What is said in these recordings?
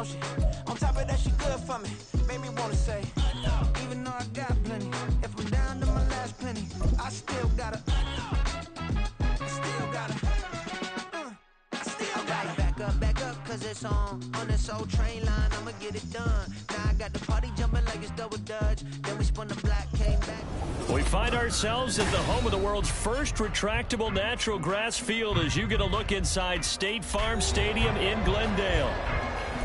she? On top of that, she good for me. Made me wanna say, even though I got plenty, if I'm down to my last penny, I still gotta, back up, cause it's on this old train line, I'ma get it done. Now I got the party jumping like it's double dutch. Then we spun the block, came back. We find ourselves at the home of the world's first retractable natural grass field as you get a look inside State Farm Stadium in Glendale.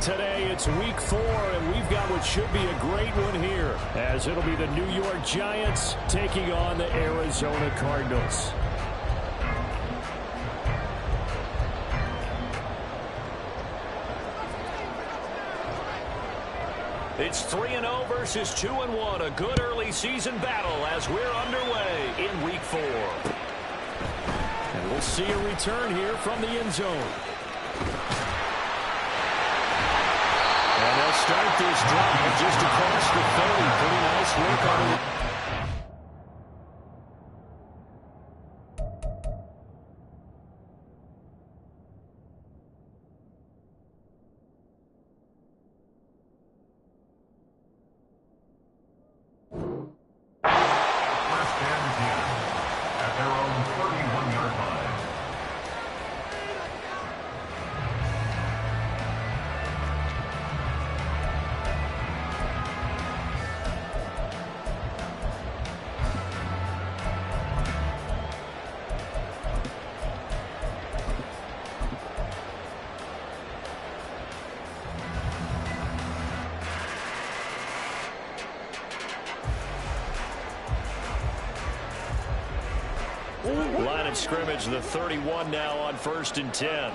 Today it's week 4, and we've got what should be a great one here, as it'll be the New York Giants taking on the Arizona Cardinals. It's 3-0 versus 2-1, a good early season battle as we're underway in week 4. And we'll see a return here from the end zone. And they'll start this drive just across the 30. Pretty nice work on it. Line of scrimmage, the 31 now on 1st and 10.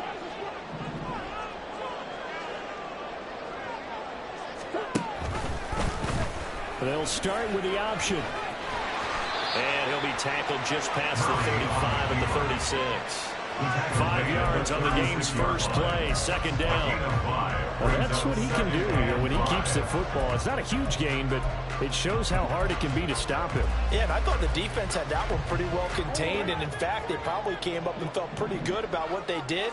They'll start with the option. And he'll be tackled just past the 35 and the 36. 5 yards on the game's first play, 2nd down. Well, that's what he can do here when he keeps the football. It's not a huge gain, but it shows how hard it can be to stop him. Yeah, and I thought the defense had that one pretty well contained, and in fact, they probably came up and felt pretty good about what they did.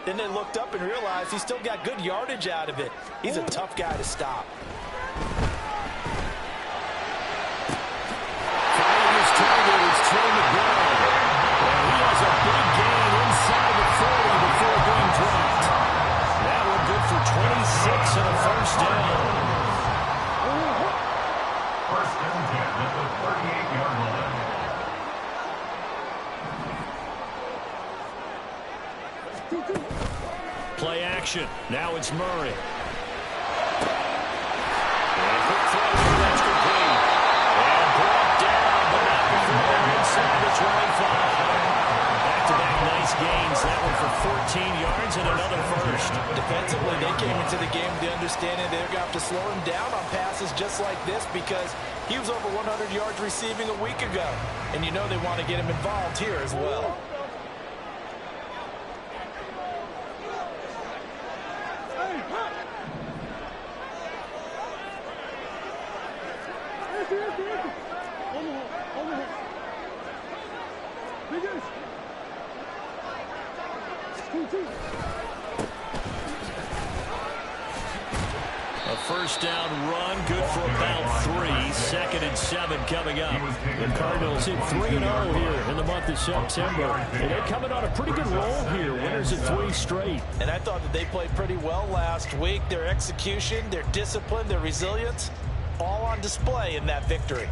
Then they looked up and realized he still got good yardage out of it. He's a tough guy to stop. Finding his target is Trey McBride. And he has a big gain inside the 40 before being dropped. That one good for 26 and a 1st down. First and 10 at the 38-yard line. Play action. Now it's Murray. And quick throw, that's complete. And brought down, but not before they're inside the 25. Back-to-back nice gains. That one for 14 yards and another 1st. Defensively, they came into the game with the understanding they're going to have to slow him down on passes just like this because he was over 100 yards receiving a week ago. And you know they want to get him involved here as well. A 1st down run, good for about 3. 2nd and 7 coming up. The Cardinals hit 3-0 here in the month of September. And they're coming on a pretty good roll here. Winners of 3 straight. And I thought that they played pretty well last week. Their execution, their discipline, their resilience, all on display in that victory.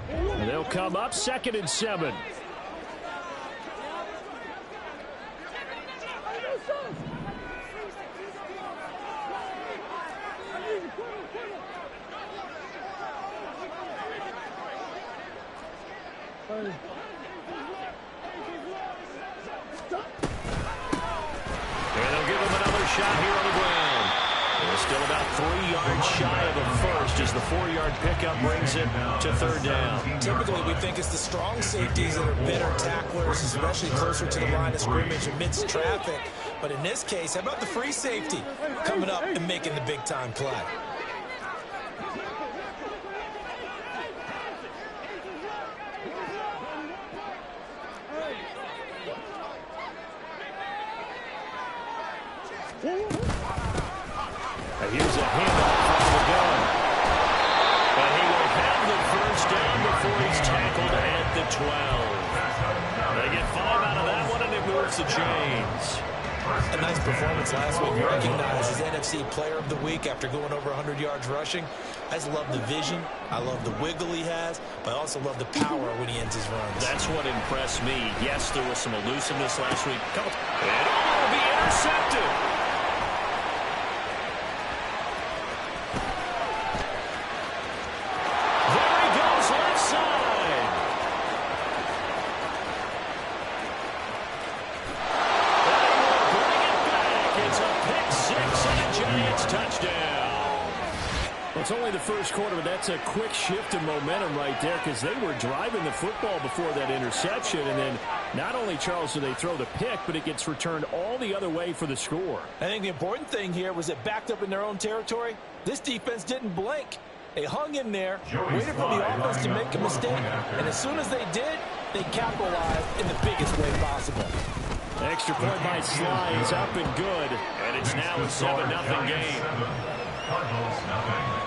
And they'll come up 2nd and 7. Shot here on the ground. They're still about 3 yards shy of a 1st as the 4-yard pickup brings it to 3rd down. Typically, we think it's the strong safeties that are better tacklers, especially closer to the line of scrimmage amidst traffic. But in this case, how about the free safety coming up and making the big-time play? Woo! the handoff from the gun. And he will have the first down before he's tackled at the 12. They get 5 out of that one, and it moves the chains. A nice performance last week. Recognized as NFC Player of the Week after going over 100 yards rushing. I just love the vision. I love the wiggle he has, but I also love the power when he ends his runs. That's what impressed me. Yes, there was some elusiveness last week. And it will be intercepted. There he goes left side. It's a pick six and a Giants touchdown. Well, it's only the first quarter, but that's a quick shift in momentum right there because they were driving the football before that interception. And then not only, Charles, do they throw the pick, but it gets returned all the other way for the score. I think the important thing here was it backed up in their own territory. This defense didn't blink. They hung in there, waited for the offense to make a mistake. And as soon as they did, they capitalized in the biggest way possible. Extra point by Sly is up and good. And it's now a 7-0 game. Cardinals, nothing.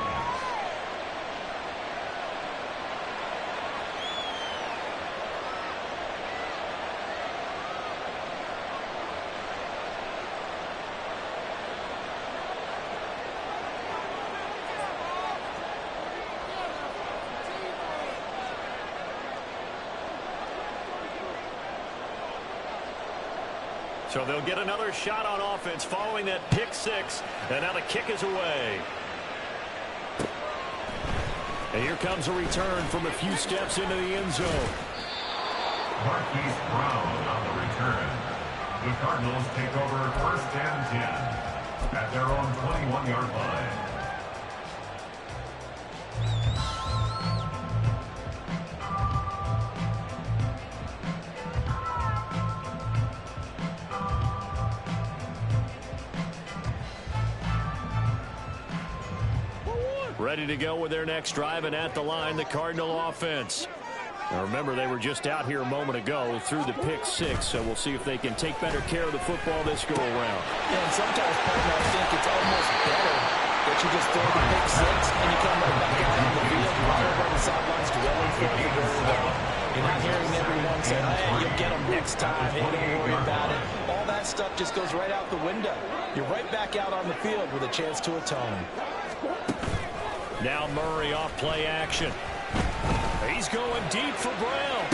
So they'll get another shot on offense following that pick six. And now the kick is away. And here comes a return from a few steps into the end zone. Marquise Brown on the return. The Cardinals take over 1st and 10 at their own 21-yard line. Ready to go with their next drive, and at the line, the Cardinal offense. Now remember, they were just out here a moment ago through the pick six, so we'll see if they can take better care of the football this go around. Yeah, and sometimes, partner, I think it's almost better that you just throw the pick six and you come right back out on the field. You're not over on the sidelines dwelling for the goal. You're not hearing everyone say, hey, you'll get them next time. Hey, don't worry about it. All that stuff just goes right out the window. You're right back out on the field with a chance to atone. Now Murray off play action. He's going deep for Brown.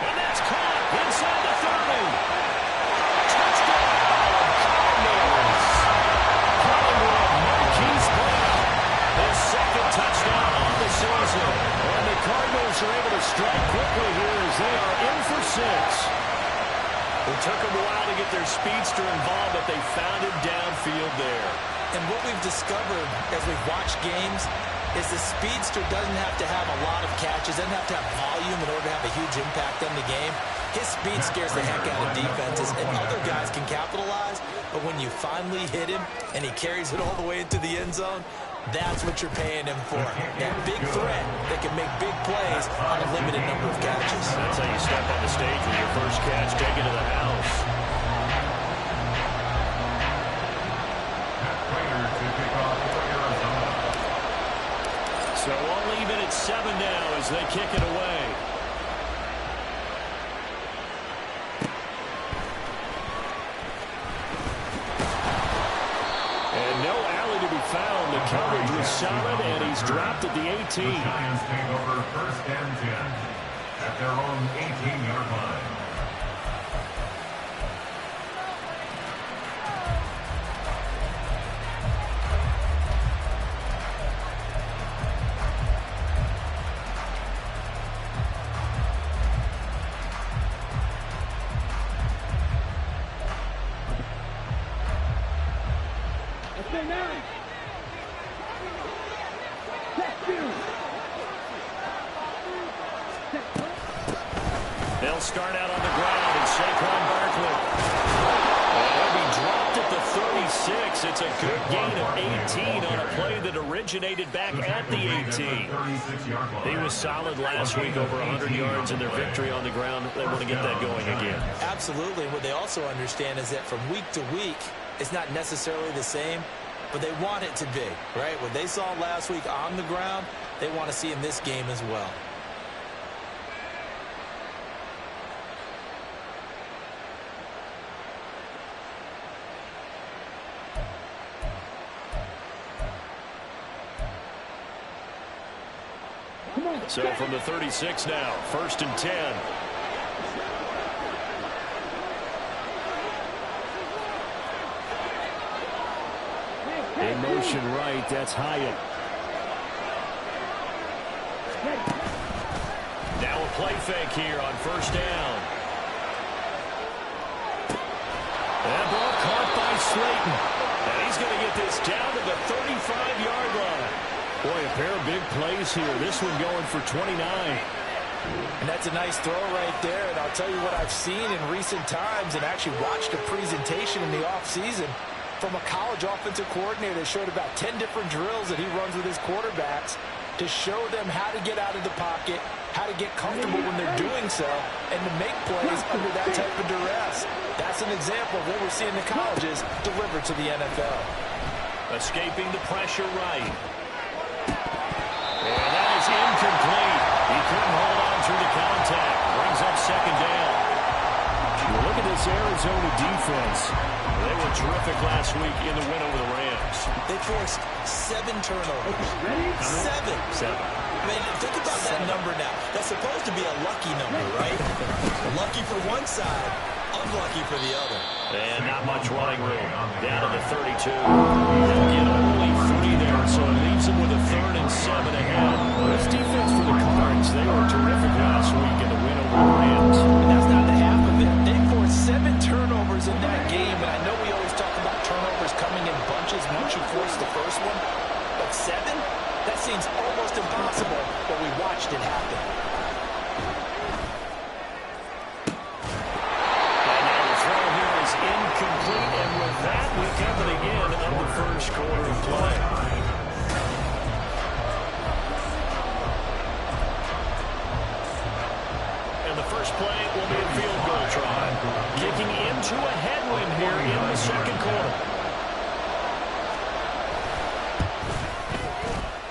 And that's caught inside the 30. Touchdown, Cardinals. Hollywood, Marquise Brown. His second touchdown on the season. And the Cardinals are able to strike quickly here as they are in for 6. It took them a while to get their speedster involved, but they found him downfield there. And what we've discovered as we've watched games is the speedster doesn't have to have a lot of catches, doesn't have to have volume in order to have a huge impact on the game. His speed scares the heck out of defenses, and other guys can capitalize. But when you finally hit him and he carries it all the way into the end zone, that's what you're paying him for. That big threat that can make big plays on a limited number of catches. That's how you step on the stage with your first catch, take it to the house. So we'll leave it at 7 now as they kick it away. And no alley to be found. The coverage was solid, and he's dropped at the 18. The Giants take over 1st and 10 at their own 18-yard line. They'll start out on the ground, and Saquon Barkley. He'll be dropped at the 36. It's a good gain of 18 on a play that originated back at the 18. He was solid last week, over 100 yards in their victory on the ground. They want to get that going again. Absolutely. What they also understand is that from week to week, it's not necessarily the same, but they want it to be, right? What they saw last week on the ground, they want to see in this game as well. So from the 36 now, 1st and 10. In motion right, that's Hyatt. Now a play fake here on 1st down. That ball caught by Slayton. And he's going to get this down to the 35-yard line. Boy, a pair of big plays here. This one going for 29. And that's a nice throw right there. And I'll tell you what I've seen in recent times and actually watched a presentation in the offseason from a college offensive coordinator that showed about 10 different drills that he runs with his quarterbacks to show them how to get out of the pocket, how to get comfortable when they're doing so, and to make plays under that type of duress. That's an example of what we're seeing the colleges deliver to the NFL. Escaping the pressure right. And that is incomplete. He couldn't hold on through the contact. Brings up 2nd down. Look at this Arizona defense. They were terrific last week in the win over the Rams. They forced 7 turnovers. 7. I mean, think about that number now. That's supposed to be a lucky number, right? Lucky for one side, unlucky for the other. And not much running room. Down to the 32. They'll get only 3 there, so it leaves them with a 3rd and 7 ahead. This defense for the Cards, they were terrific last week in the win over the Rams. And that's not the half of it. They forced 7 turnovers in that game, and I know we always talk about turnovers coming in bunches once you force the first one, but 7? That seems almost impossible, but we watched it happen. And now the throw here is incomplete, and with that, we come to the end of the 1st quarter of play. And the first play will be a field goal try. Kicking into a headwind here in the 2nd quarter.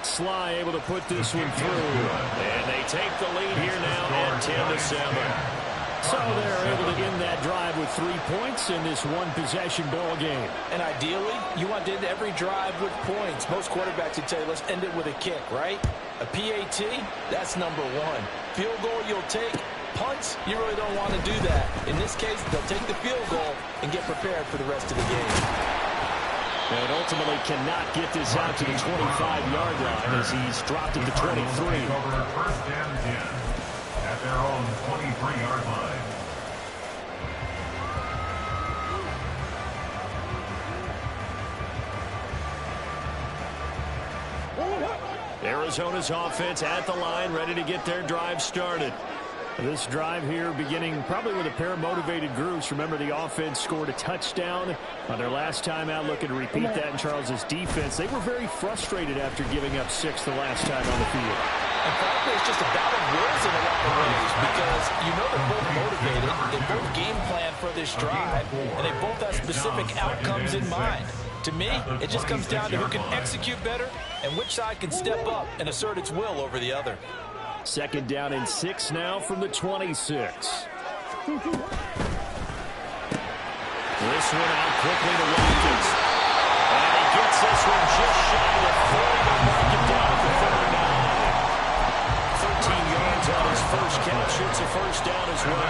Sly able to put this one through. And they take the lead here now at 10-7. So they're able to end that drive with 3 points in this one-possession ball game. And ideally, you want to end every drive with points. Most quarterbacks would tell you, let's end it with a kick, right? A PAT, that's number 1. Field goal you'll take. Punts, you really don't want to do that. In this case, they'll take the field goal and get prepared for the rest of the game. And ultimately cannot get this out to the 25-yard line as he's dropped it to 23. Over 1st and 10 at their own 23-yard line. Arizona's offense at the line, ready to get their drive started. This drive here beginning probably with a pair of motivated groups. Remember, the offense scored a touchdown on their last time out, looking to repeat that in Charles's defense. They were very frustrated after giving up 6 the last time on the field. And frankly, it's just a battle of wills in a lot of ways because you know they're both motivated. They both game plan for this drive, and they both have specific outcomes in mind. To me, it just comes down to who can execute better and which side can step up and assert its will over the other. 2nd down and 6 now from the 26. This one out quickly to Watkins. And he gets this one just shy of the 40 to mark it down at the 39. 13 yards on his first catch. Shoots a 1st down as well.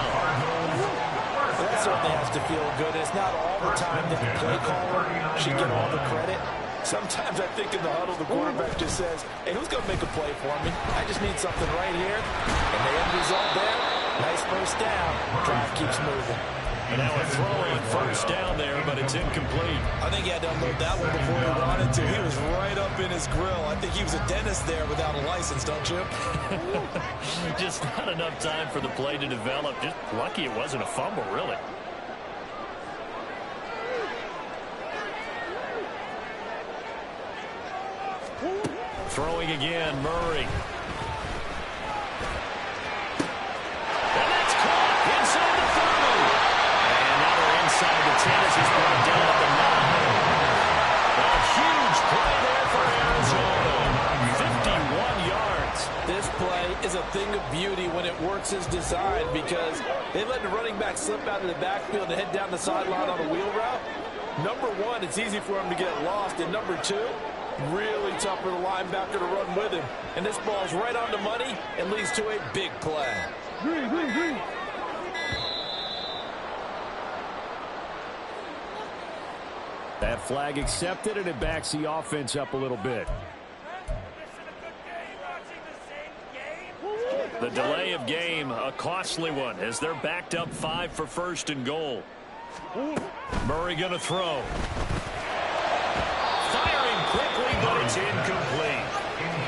That certainly has to feel good. It's not all the time that the play caller should get all the credit. Sometimes I think in the huddle, the quarterback just says, hey, who's going to make a play for me? I just need something right here. And the end result there, nice 1st down. Drive keeps moving. And now a throw on 1st down there, but it's incomplete. I think he had to unload that one before he wanted to. He was right up in his grill. I think he was a dentist there without a license, don't you? Just not enough time for the play to develop. Just lucky it wasn't a fumble, really. Throwing again, Murray. And that's caught inside the 30. And now they're inside the 10 as he's brought down at the 9. A huge is designed because they let the running back slip out of the backfield and head down the sideline on a wheel route. Number one, it's easy for him to get lost. And number two, really tough for the linebacker to run with him. And this ball's right on the money and leads to a big play. That flag accepted, and it backs the offense up a little bit. The delay of game, a costly one, as they're backed up 5 for first and goal. Murray going to throw. Firing quickly, but it's incomplete.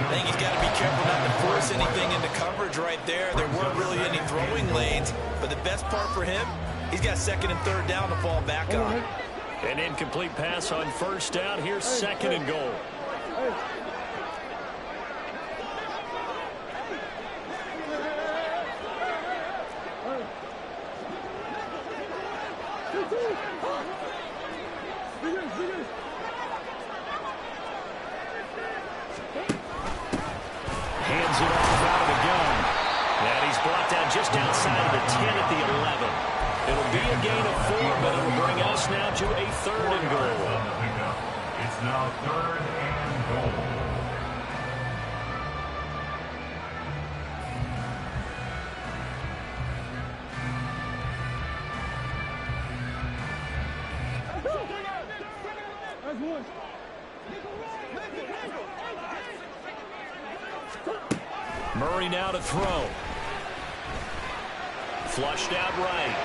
I think he's got to be careful not to force anything into coverage right there. There weren't really any throwing lanes, but the best part for him, he's got second and third down to fall back on. An incomplete pass on first down. Here's second and goal. Hands it off out of the gun. And he's brought down just outside of the 10 at the 11. It'll be a gain of 4, but it'll bring us now to a third and goal. It's now third and goal. Murray now to throw. Flushed out right.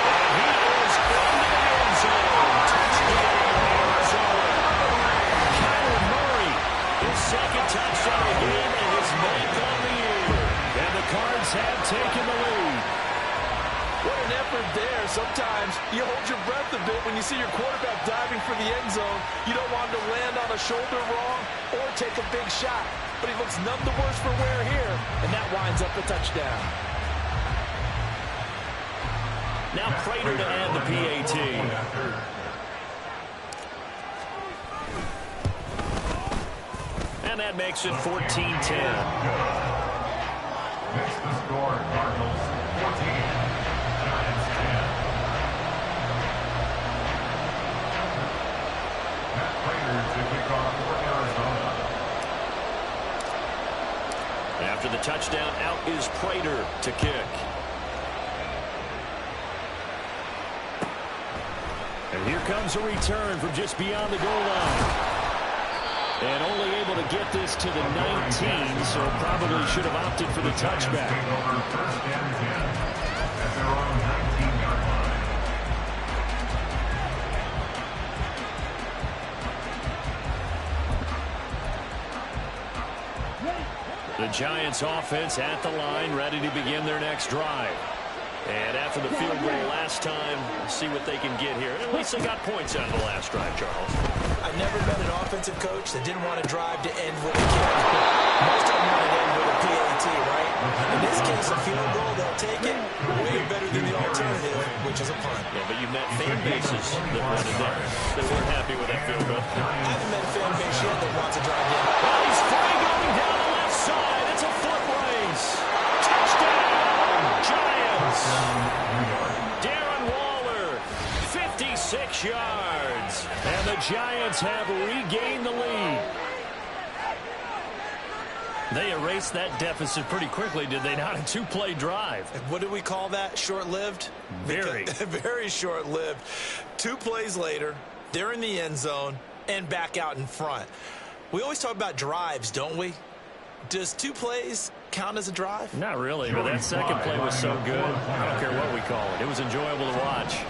And he is into the end zone. Touchdown, Arizona. Kyler Murray, his second touchdown of the game and his 9th on the year. And the Cards have taken the lead. What an effort there. Sometimes you hold your breath a bit when you see your quarterback diving for the end zone. You don't want him to land on a shoulder wrong or take a big shot. But he looks none the worse for wear here, and that winds up a touchdown. Now Prater to add the PAT. And that makes it 14-10. Makes the score Cardinals 14. Giants 10. Matt Prater to kick off for Arizona. After the touchdown, out is Prater to kick. And here comes a return from just beyond the goal line. And only able to get this to the 19, so probably should have opted for the touchback. Take over first and 10 at their own 19-yard line. The Giants offense at the line, ready to begin their next drive. And after the field goal last time, we'll see what they can get here. At least they got points out of the last drive, Charles. I've never met an offensive coach that didn't want to drive to end with a kick. Most of them want to end with a PAT, right? In this case, a field goal, they'll take it. Way better than the alternative, which is a punt. Yeah, but you've met fan bases that wanted that. They weren't happy with that field goal. I haven't met a fan base yet that wants to drive in. Well, he's free going down the left side. It's a foot race. Touchdown, Giants. Darren Waller, 56 yards. And the Giants have regained the lead. They erased that deficit pretty quickly, did they not? A 2-play drive. What do we call that? Short-lived? Very. Very short-lived. 2 plays later, they're in the end zone and back out in front. We always talk about drives, don't we? Does 2 plays count as a drive? Not really, but that second play was so good. I don't care what we call it. It was enjoyable to watch.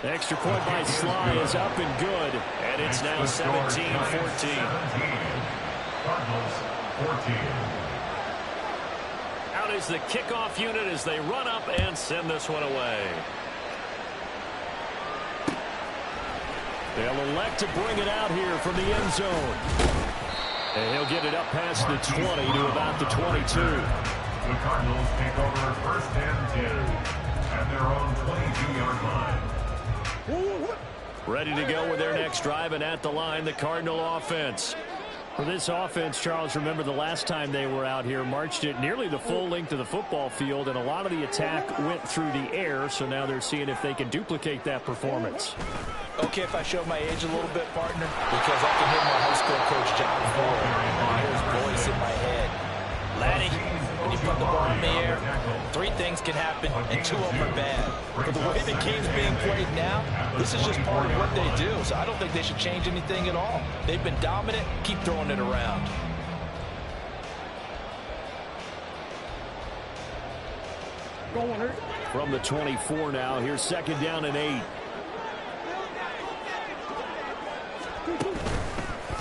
The extra point by Sly is up and good, and it's now 17-14. Cardinals 14. Out is the kickoff unit as they run up and send this one away. They'll elect to bring it out here from the end zone. And he'll get it up past the 20 to about the 22. The Cardinals take over first and 10 at their own 22-yard line. Ready to go with their next drive, and at the line, the Cardinal offense. For this offense, Charles, remember the last time they were out here, marched it nearly the full length of the football field, and a lot of the attack went through the air, so now they're seeing if they can duplicate that performance. Okay, if I show my age a little bit, partner, because I can hear my high school coach, John Ford, and hear his voice in my head. Laddie, when you put the ball in the air, 3 things can happen, and 2 of them are bad. But the way the game's being played now, this is just part of what they do, so I don't think they should change anything at all. They've been dominant. Keep throwing it around. From the 24 now, here's 2nd down and 8.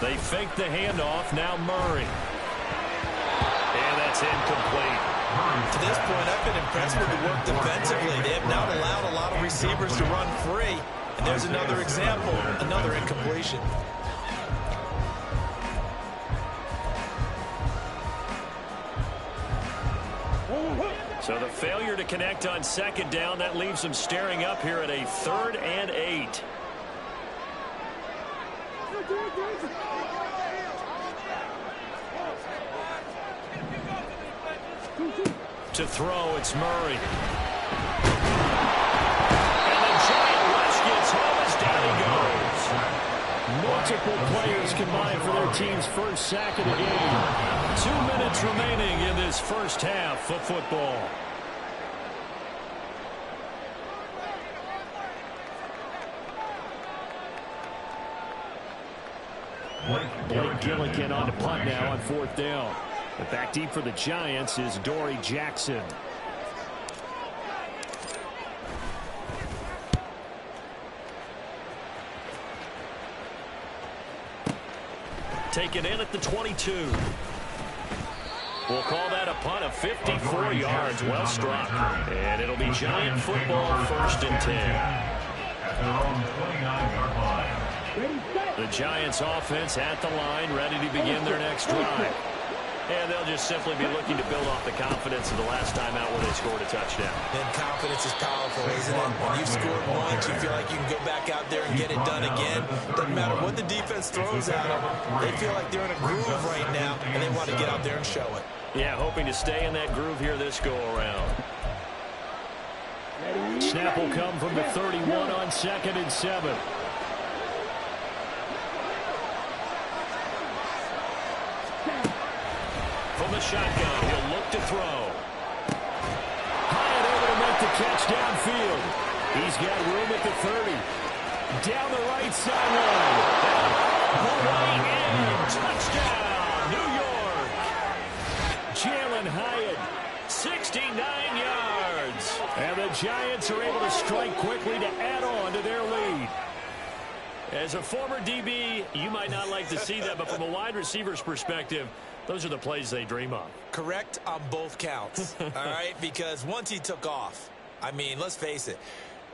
They fake the handoff. Now Murray. And that's incomplete. To this point, I've been impressed with the work defensively. They have not allowed a lot of receivers to run free. And there's another example, another incompletion. So the failure to connect on 2nd down, that leaves them staring up here at a 3rd and 8. To throw, it's Murray. And the giant rush gets home as down he goes. Multiple players combined for their team's first sack of the game. 2 minutes remaining in this first half of football. Blake Gillikin on to punt now on 4th down. But back deep for the Giants is Dory Jackson. Taken in at the 22. We'll call that a punt of 54 yards. Well struck. And it'll be Giant football, 1st and 10. At their own 29-yard line. The Giants offense at the line, ready to begin their next drive. And they'll just simply be looking to build off the confidence of the last time out where they scored a touchdown. And confidence is powerful, isn't it? When you've scored once, you feel like you can go back out there and get it done again. Doesn't matter what the defense throws at them. They feel like they're in a groove right now, and they want to get out there and show it. Yeah, hoping to stay in that groove here this go-around. Snap will come from the 31 on 2nd and 7. From the shotgun, he'll look to throw. Hyatt able to make the catch downfield. He's got room at the 30. Down the right sideline. Away and touchdown, New York. Jalen Hyatt, 69 yards. And the Giants are able to strike quickly to add on to their lead. As a former DB, you might not like to see that, but from a wide receiver's perspective, those are the plays they dream of. Correct on both counts, all right? Because once he took off, I mean, let's face it,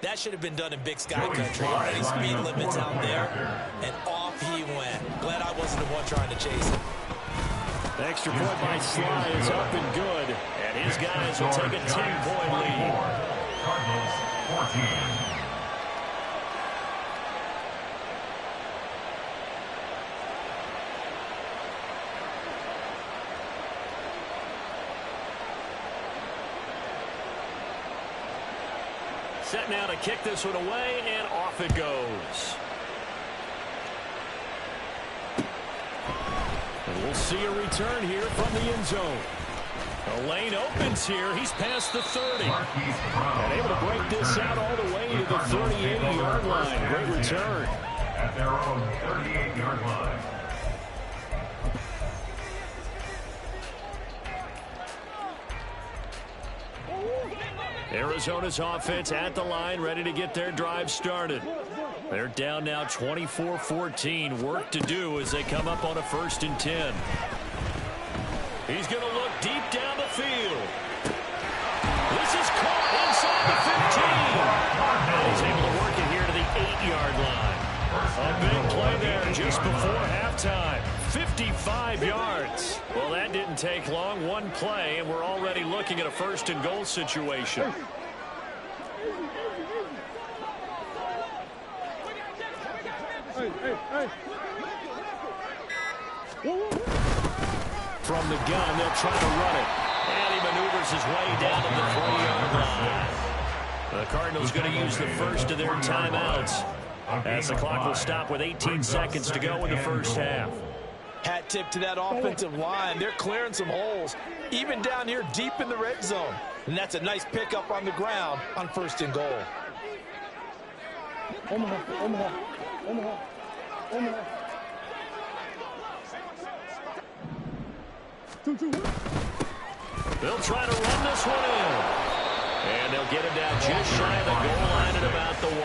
that should have been done in Big Sky Country. Any speed limits out there, and off he went. Glad I wasn't the one trying to chase him. The extra point by Sly is up and good, and his guys will take a 10-point lead. Cardinals 14. Set now to kick this one away, and off it goes. And we'll see a return here from the end zone. The lane opens here. He's past the 30. And able to break this out all the way to the 38-yard line. Great return. At their own 38-yard line. Arizona's offense at the line, ready to get their drive started. They're down now 24-14. Work to do as they come up on a 1st and 10. He's going to look deep down the field. This is caught inside the 15. He's able to work it here to the 8-yard line. A big play there just before halftime. 55 yards. Well, that didn't take long. One play, and we're already looking at a 1st and goal situation. From the gun, they'll try to run it. And he maneuvers his way down to the 3-yard line. The Cardinals going to use the first of their timeouts, as the clock will stop with 18 seconds to go in the first half. Hat tip to that offensive line. They're clearing some holes, even down here deep in the red zone. And that's a nice pickup on the ground on 1st and goal. They'll try to run this one in. And they'll get him down just shy of the goal line at about the 1.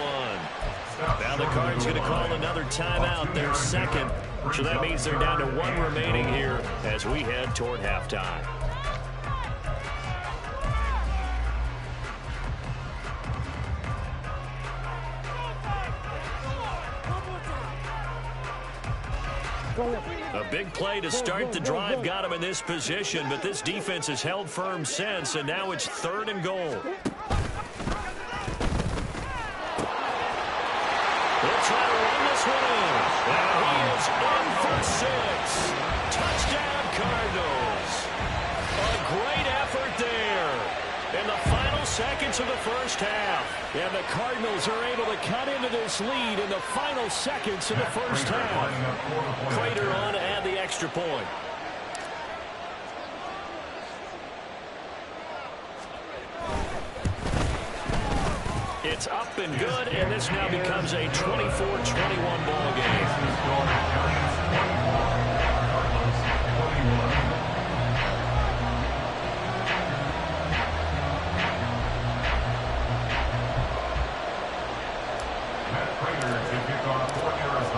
Now the Cards going to call another timeout, their second. So that means they're down to 1 remaining here as we head toward halftime. A big play to start the drive got him in this position, but this defense has held firm since, and now it's 3rd and goal. They'll try to run this one in. And he is in for 6. Touchdown, Cardinals. A great effort there in the final seconds of the first half. And the Cardinals are able to cut into this lead in the final seconds of the first half. Crater on to add the extra point. It's up and good, and this now becomes a 24-21 ball game.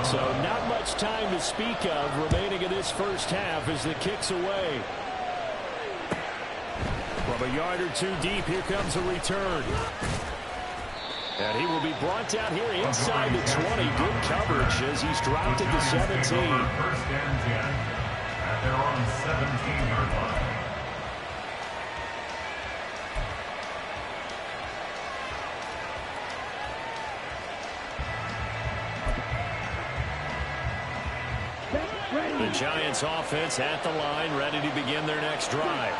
So not much time to speak of remaining in this first half as the kick's away. From a yard or 2 deep, here comes a return. And he will be brought down here inside the 20. Good coverage as he's dropped at the 17. 1st and 10 at their own 17-yard line. The Giants offense at the line, ready to begin their next drive.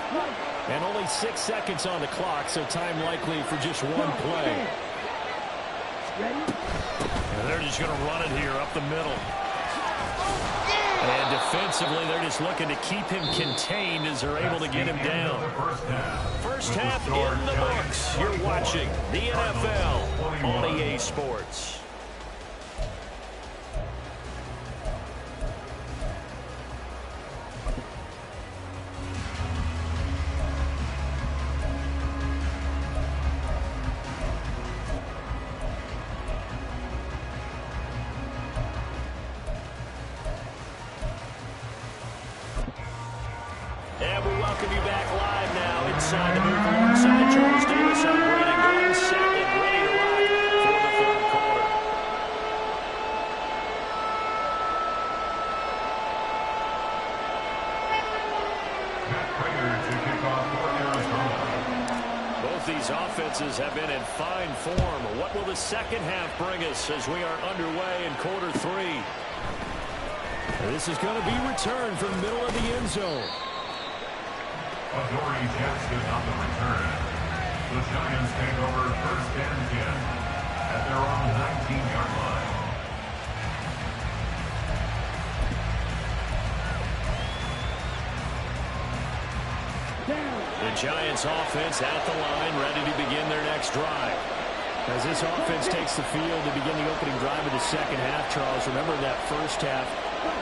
And only 6 seconds on the clock, so time likely for just 1 play. And they're just going to run it here up the middle. And defensively, they're just looking to keep him contained as they're able to get him down. First half in the books. You're watching the NFL on EA Sports. And we welcome you back live now inside the booth alongside Charles Davis on Brandon Gordon, set and ready to rock for the 3rd quarter. Matt Prater to kick off for Arizona. Both these offenses have been in fine form. What will the second half bring us as we are underway in quarter 3? This is going to be returned from the middle of the end zone. Adoree Jackson on the return. The Giants take over 1st and 10 at their own 19-yard line. The Giants offense at the line, ready to begin their next drive. As this offense takes the field to begin the opening drive of the second half, Charles, remember that first half,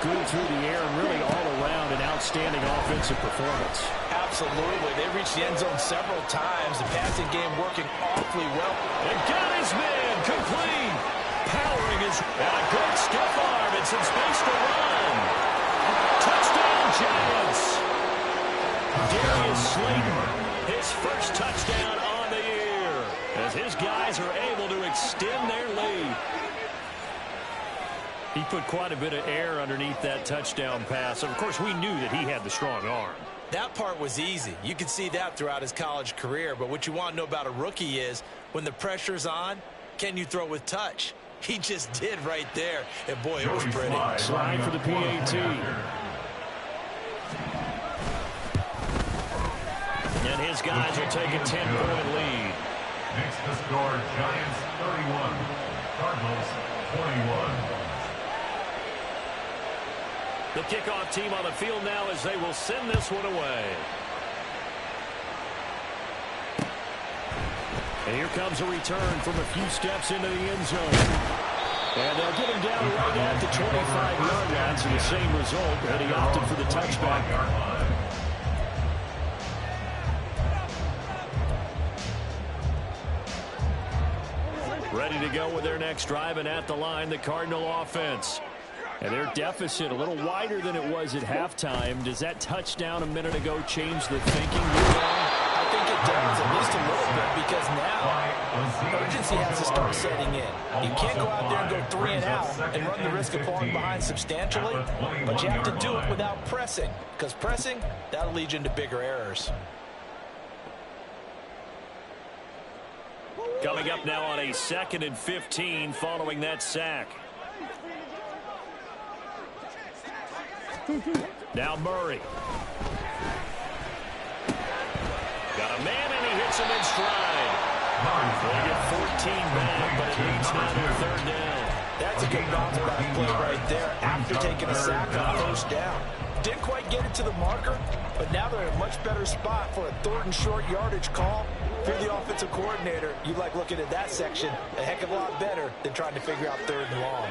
good through the air and really all around an outstanding offensive performance. Absolutely. They reached the end zone several times. The passing game working awfully well. And got his man complete. Powering his a good stiff arm and some space to run. Touchdown, Giants. Darius Slayton, his first touchdown on the year, as his guys are able to extend their lead. He put quite a bit of air underneath that touchdown pass. Of course, we knew that he had the strong arm. That part was easy. You could see that throughout his college career. But what you want to know about a rookie is when the pressure's on, can you throw with touch? He just did right there. And, boy, it was pretty. Slide for the PAT. his guys will take a 10-point lead. Makes the score Giants 31, Cardinals 21. The kickoff team on the field now as they will send this one away. And here comes a return from a few steps into the end zone. And they'll get him down right at the 25-yard line. So the same result, and he opted for the touchback. Ready to go with their next drive, and at the line, the Cardinal offense. And their deficit a little wider than it was at halftime. Does that touchdown a minute ago change the thinking? I think it does, at least a little bit, because now urgency has to start setting in. You can't go out there and go 3 and out and run the risk of falling behind substantially, but you have to do it without pressing, because pressing, that'll lead you into bigger errors. Coming up now on a 2nd and 15 following that sack. Now Murray. Got a man, and he hits him in stride. They get 14 back, but it leads now to 3rd down. That's a good bounce back play right there after taking a sack on 1st down. Didn't quite get it to the marker, but now they're in a much better spot for a 3rd and short yardage call. If you're the offensive coordinator, you like looking at that section a heck of a lot better than trying to figure out 3rd and long.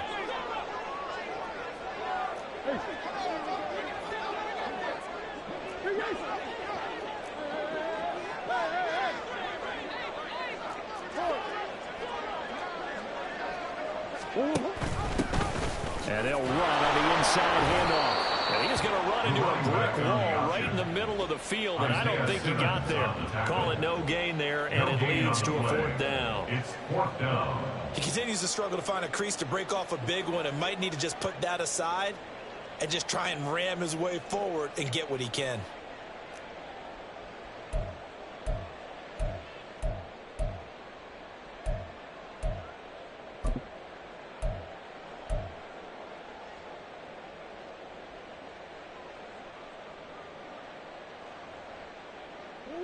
And they'll run on the inside handoff. And he's going to run into a brick wall right in the middle of the field, and I don't think he got there. Call it no gain there, and it leads to a 4th down. It's 4th down. He continues to struggle to find a crease to break off a big one and might need to just put that aside and just try and ram his way forward and get what he can.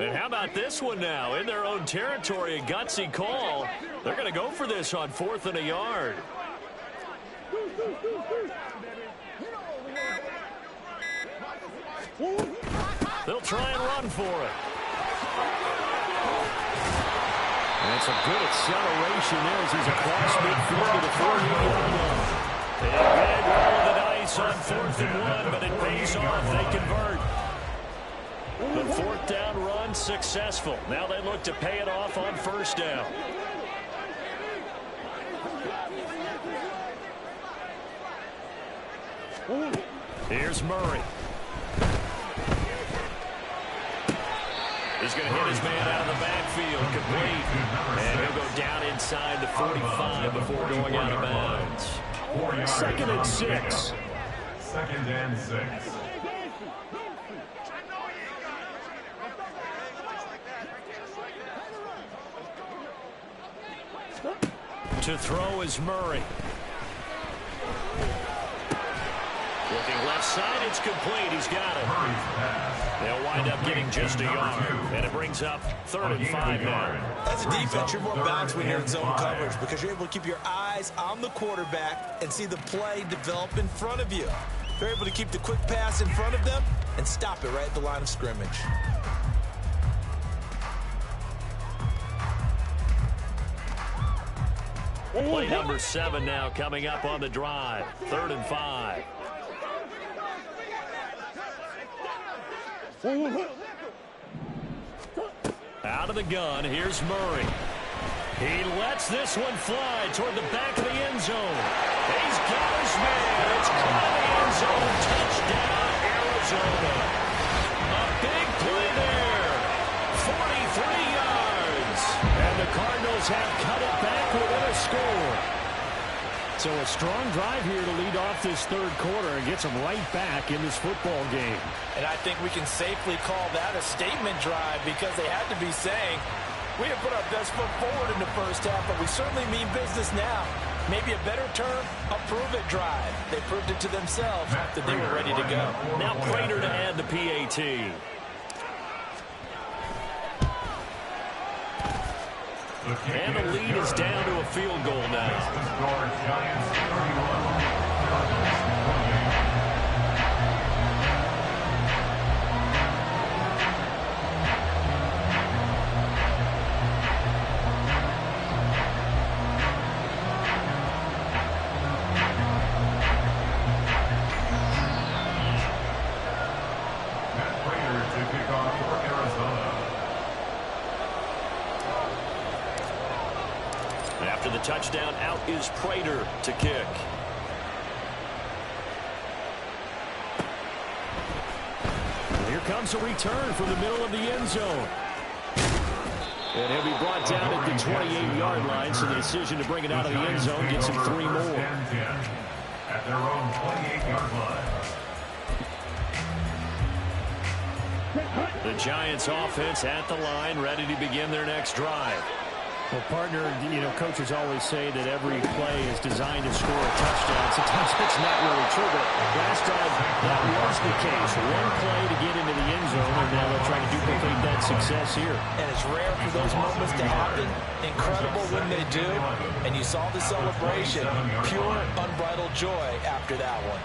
And how about this one now? In their own territory, a gutsy call. They're going to go for this on 4th and a yard. They'll try and run for it. And it's a good acceleration there as he's across midfield to the 40-yard line. They again roll the dice on 4th and 1, but it pays off. They convert. The 4th down run successful. Now they look to pay it off on 1st down. Here's Murray. He's going to hit his man out of the backfield, complete. And he'll go down inside the 45 before going out of bounds. 2nd and 6. 2nd and 6. To throw is Murray. Looking left side, it's complete. He's got it. They'll wind up getting just a yard. And it brings up 3rd and 5 now. As a defense, you're more balanced when you're in zone coverage because you're able to keep your eyes on the quarterback and see the play develop in front of you. You're able to keep the quick pass in front of them and stop it right at the line of scrimmage. Play number 7 now coming up on the drive. 3rd and 5. Out of the gun, here's Murray. He lets this one fly toward the back of the end zone. He's got his man. It's caught in the end zone. Touchdown, Arizona. A big play there. 43 yards. And the Cardinals have cut it back within a score. So a strong drive here to lead off this 3rd quarter and gets them right back in this football game. And I think we can safely call that a statement drive because they had to be saying, we have put our best foot forward in the 1st half, but we certainly mean business now. Maybe a better term, a prove-it drive. They proved it to themselves that they were ready to go. Now Prater to add the PAT. And the lead is down to a field goal now. The score, Giants 31, Cardinals 28. After the touchdown, out is Prater to kick. Here comes a return from the middle of the end zone. And he'll be brought down at the 28-yard line, so the decision to bring it out of the end zone gets him 3 more. At their own 28-yard line. The Giants offense at the line, ready to begin their next drive. Well, partner, coaches always say that every play is designed to score a touchdown. Sometimes it's not really true, but last time that was the case. One play to get into the end zone, and now they're trying to duplicate that success here. And it's rare for those moments to happen. Incredible when they do. And you saw the celebration. Pure, unbridled joy after that one.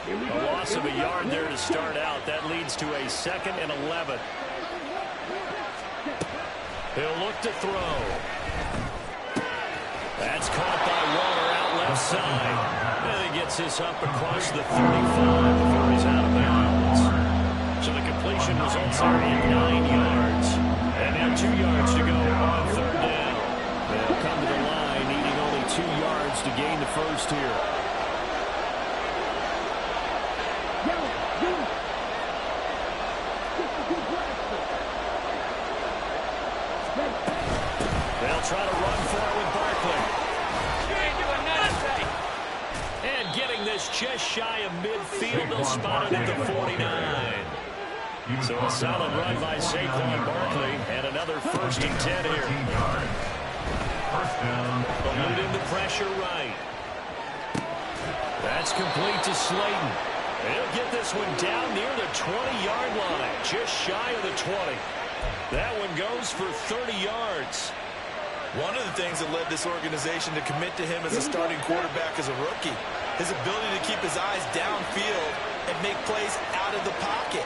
A loss of a yard there to start out. That leads to a 2nd and 11. He'll look to throw. That's caught by Waller out left side. And he gets this up across the 35 before he's out of bounds. So the completion results there in 9 yards. And now 2 yards to go on 3rd down. They'll come to the line needing only 2 yards to gain the first here. They'll try to run for it with Barkley. And getting this just shy of midfield, they'll spot it at the 49. So a solid run by Saquon Barkley, and another 1st and 10 here. First down. Eluding the pressure right. That's complete to Slayton. He'll get this one down near the 20-yard line, just shy of the 20. That one goes for 30 yards. One of the things that led this organization to commit to him as a starting quarterback as a rookie, his ability to keep his eyes downfield and make plays out of the pocket.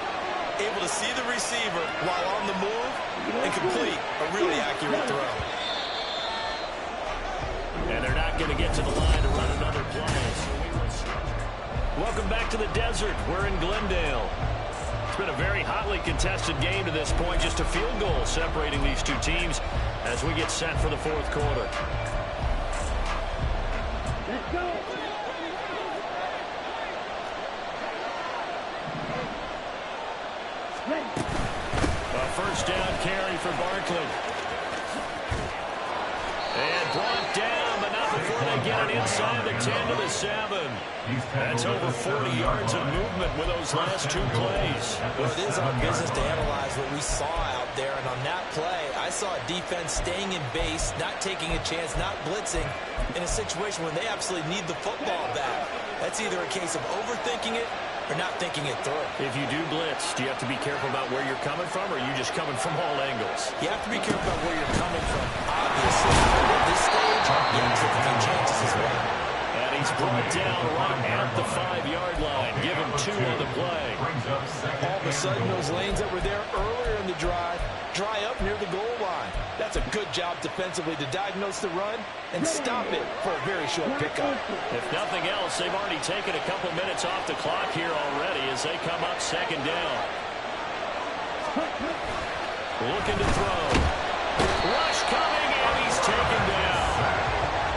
Able to see the receiver while on the move and complete a really accurate throw. And they're not going to get to the line to run another play. Welcome back to the desert. We're in Glendale. It's been a very hotly contested game to this point. Just a field goal separating these two teams as we get set for the 4th quarter. Let's go. A 1st down carry for Barkley. And brought down, but not before they get it inside the 10 to the 7. That's over 40 yards of movement with those last 2 plays. Well, it is our business to analyze what we saw out there, and on that play, I saw a defense staying in base, not taking a chance, not blitzing, in a situation when they absolutely need the football back. That's either a case of overthinking it or not thinking it through. If you do blitz, do you have to be careful about where you're coming from, or are you just coming from all angles? You have to be careful about where you're coming from, obviously. At this stage, you have to take a few chances as well. And he's brought down right at the 5-yard line. Give him 2 on the play. All of a sudden, those lanes that were there earlier in the drive dry up near the goal line. That's a good job defensively to diagnose the run and stop it for a very short pickup. If nothing else, they've already taken a couple minutes off the clock here already as they come up 2nd down. Looking to throw. Rush coming, and he's taken down.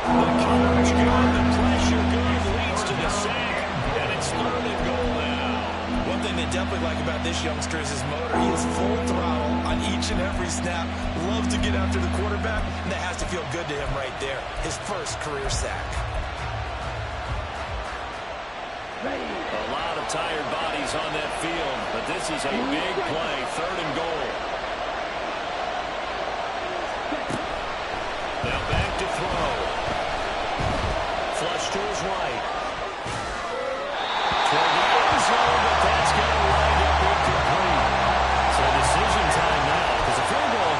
The coverage good, the pressure good, leads to the sack, and it's 3rd and goal now. One thing they definitely like about this youngster is his motor. He is full throttle on each and every snap. Loves to get after the quarterback, and that has to feel good to him right there. His 1st career sack. A lot of tired bodies on that field, but this is a big play, 3rd and goal. Now back to throw. Flush to his right. Toward the end zone, but that's going to wind up incomplete. So decision time now, because a field goal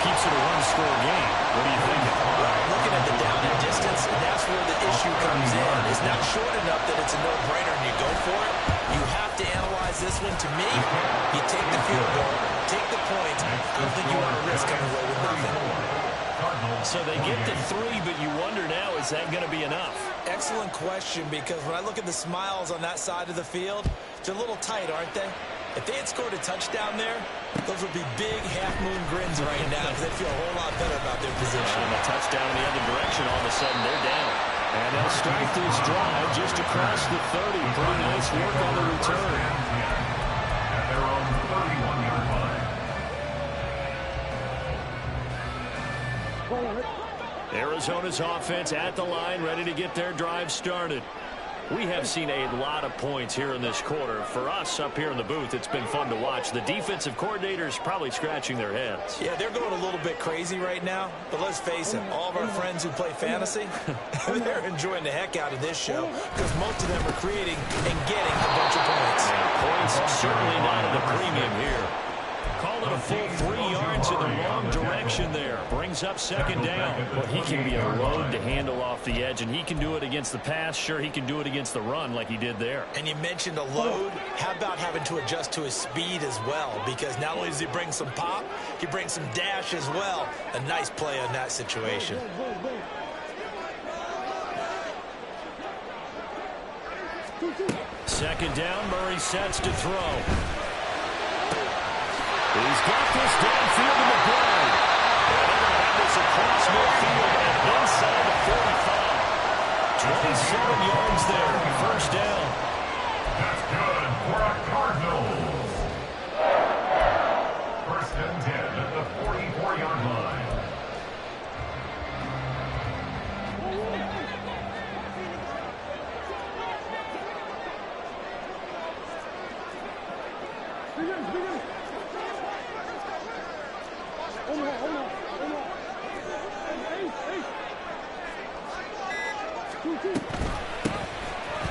So they get to 3, but you wonder now, is that going to be enough? Excellent question, because when I look at the smiles on that side of the field, they're a little tight, aren't they? If they had scored a touchdown there, those would be big half-moon grins right now because they feel a whole lot better about their position. And a touchdown in the other direction, all of a sudden they're down. And they'll start this drive just across the 30. Pretty nice work on the return. At their own 31-yard line. Arizona's offense at the line, ready to get their drive started. We have seen a lot of points here in this quarter. For us up here in the booth, it's been fun to watch. The defensive coordinators probably scratching their heads. Yeah, they're going a little bit crazy right now. But let's face it, all of our friends who play fantasy, they're enjoying the heck out of this show because most of them are creating and getting a bunch of points. Points certainly not at a premium here. Call it a full 3 yards in the wrong direction there. Brings up second down. Well, he can be a load to handle off the edge, and he can do it against the pass. Sure, he can do it against the run like he did there. And you mentioned a load. How about having to adjust to his speed as well? Because not only does he bring some pop, he brings some dash as well. A nice play on that situation. Second down, Murray sets to throw. He's got this downfield in the play. And they're going to have this across midfield and inside the 45. 27 yards there, first down. That's good for a Cardinals. First and 10 at the 44-yard line.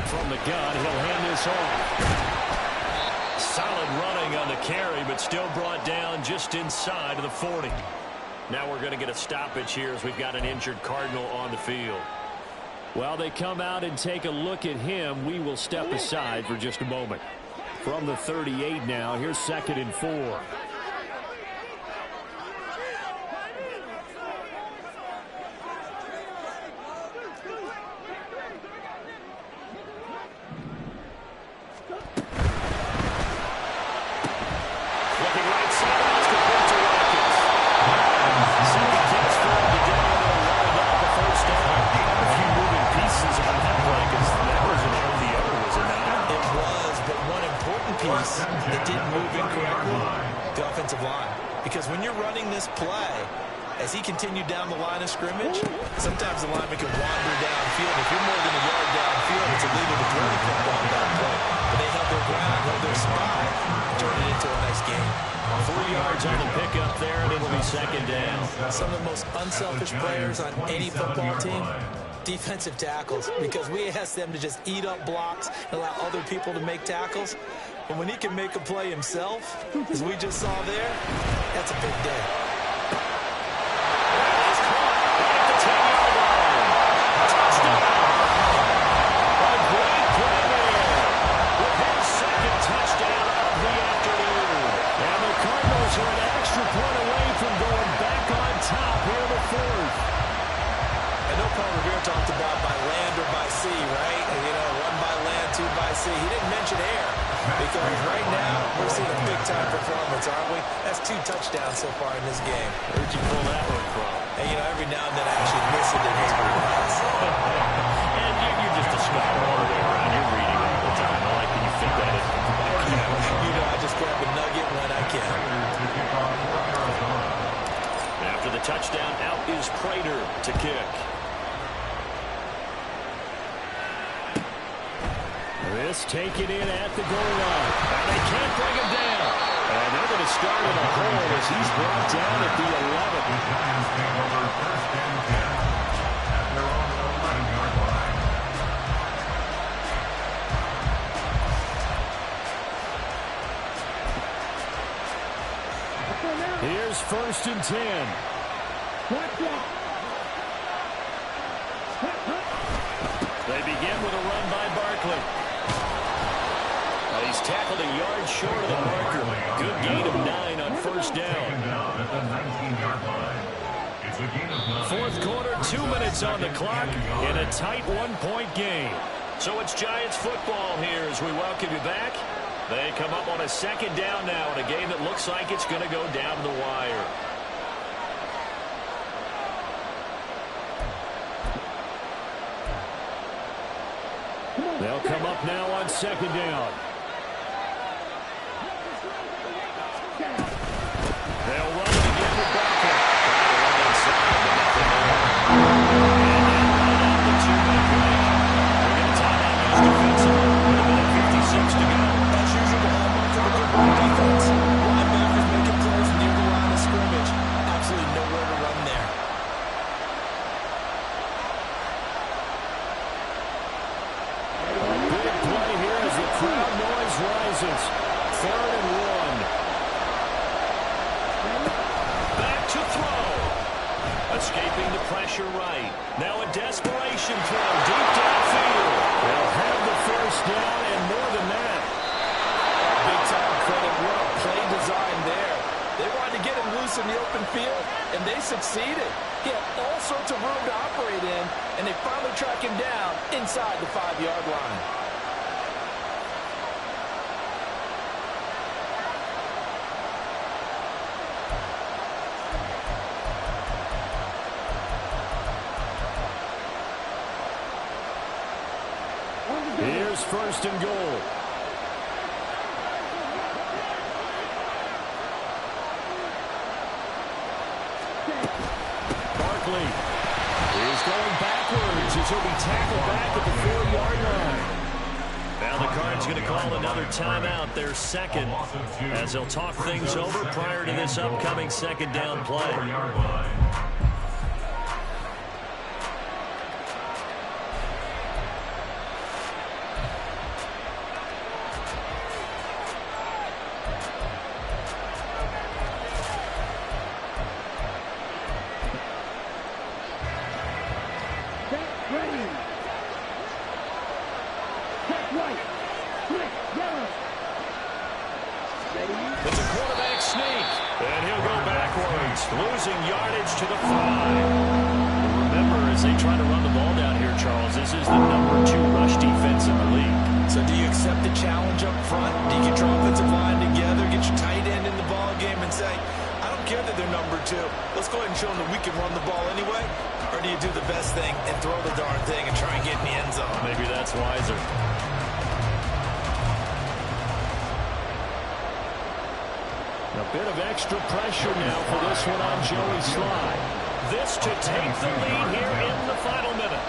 From the gun, he'll hand this off. Solid running on the carry, but still brought down just inside of the 40. Now we're going to get a stoppage here as we've got an injured Cardinal on the field. While they come out and take a look at him, we will step aside for just a moment. From the 38 now, here's 2nd and 4. That didn't move incorrectly, the offensive line. Because when you're running this play, as he continued down the line of scrimmage, sometimes the lineman can wander downfield. If you're more than a yard downfield, it's illegal to throw the football on that play. But they held their ground, held their spot, turned it into a nice game. 3 yards on the pickup there, and it'll be second down. Some of the most unselfish players on any football team, defensive tackles, because we ask them to just eat up blocks and allow other people to make tackles. But when he can make a play himself, as we just saw there, that's a big day. He's caught at the 10-yard line. Touchdown! A great play there with his second touchdown of the afternoon. And the Cardinals are an extra point away from going back on top here in the 4th. I know Paul Revere talked about by land or by sea, right? And, you know, 1 by land, 2 by sea. He didn't mention air because right now we're seeing a big-time performance, aren't we? That's 2 touchdowns so far in this game. Where'd you pull that one from? And, you know, every now and then I actually listened in his class. And you're just a scholar all the way around. You're reading all the time. I like that you fit that in. You know, I just grab a nugget when I can. After the touchdown, out is Prater to kick. This taken in at the goal line. And they can't bring him down. And they're going to start in a hole as he's brought down at the 11. The Giants take over first and 10 at their own 11-yard line. Here's first and 10. They begin with a run by Barkley. He's tackled a yard short of the marker. Good gain of 9 on first down. Taken down at the 19-yard line. It's a gain of 9. Fourth quarter, 2 minutes on the clock in a tight one-point game. So it's Giants football here as we welcome you back. They come up on a second down now in a game that looks like it's going to go down to the wire. They'll come up now on second down. They'll run it again with Beckham. Escaping the pressure right. Now a desperation throw deep downfield. They'll have the first down and more than that. Big time credit. What a play design there. They wanted to get him loose in the open field, and they succeeded. He had all sorts of room to operate in, and they finally track him down inside the 5-yard line. Here's first and goal. Barkley is going backwards as he'll be tackled back at the 4-yard line. Now the Cards going to call another timeout, their second, as they'll talk things over prior to this upcoming second down play. 4-yard line. It's a quarterback sneak, and he'll go backwards, losing yardage to the 5. Remember, as they try to run the ball down here, Charles, this is the #2 rush defense in the league. So do you accept the challenge up front? Do you get your offensive line together, get your tight end in the ball game and say, I don't care that they're #2. Let's go ahead and show them that we can run the ball anyway? Or do you do the best thing and throw the darn thing and try and get in the end zone? Maybe that's wiser. A bit of extra pressure now for this one on Joey Slye. This to take the lead here in the final minute.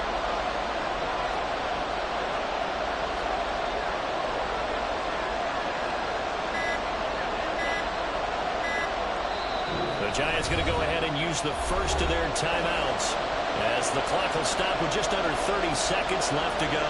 The Giants going to go ahead and use the first of their timeouts as the clock will stop with just under 30 seconds left to go.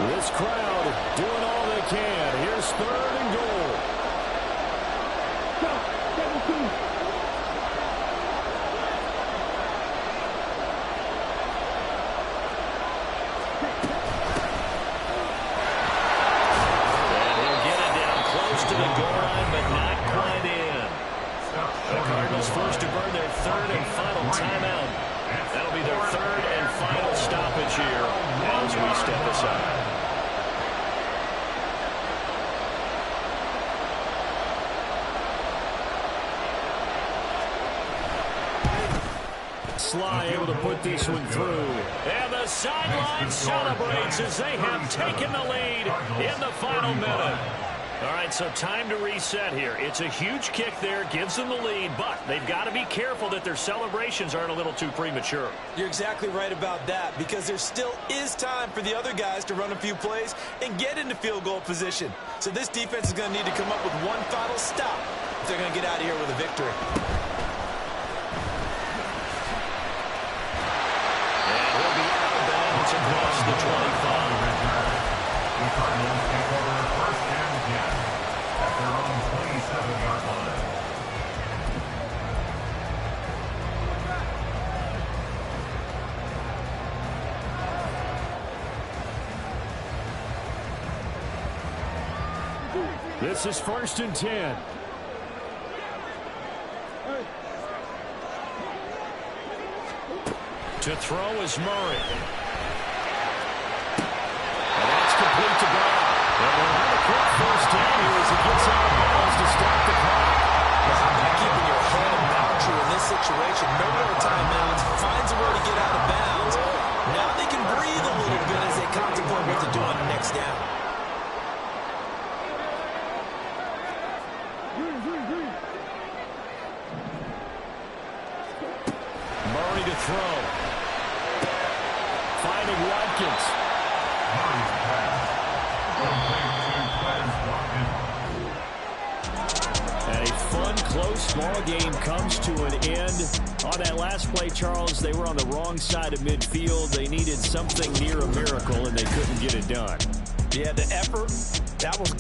This crowd doing all they can. Here's third and goal. And he'll get it down close to the goal line, but not quite in. The Cardinals forced to burn their third and final timeout. That'll be their third and final stoppage here as we step aside. Slye able to put this one through. And the sideline celebrates as they have taken the lead in the final minute. All right, so time to reset here. It's a huge kick there, gives them the lead, but they've got to be careful that their celebrations aren't a little too premature. You're exactly right about that, because there still is time for the other guys to run a few plays and get into field goal position. So this defense is going to need to come up with one final stop if they're going to get out of here with a victory. And he'll be out of bounds across the 25. The Cardinals take over This is 1st and 10. To throw is Murray. And that's complete to Brown. And we'll have a quick first down here as he gets out of bounds to stop the clock. Keeping your head about you in this situation. No more timeouts. Finds a way to get out of bounds. Now they can breathe a little bit as they contemplate what to do on the next down. Murray to throw. Finding Watkins. And a fun, close ball game comes to an end. On that last play, Charles, they were on the wrong side of midfield. They needed something near a miracle, and they couldn't get it done. Yeah, the effort, that was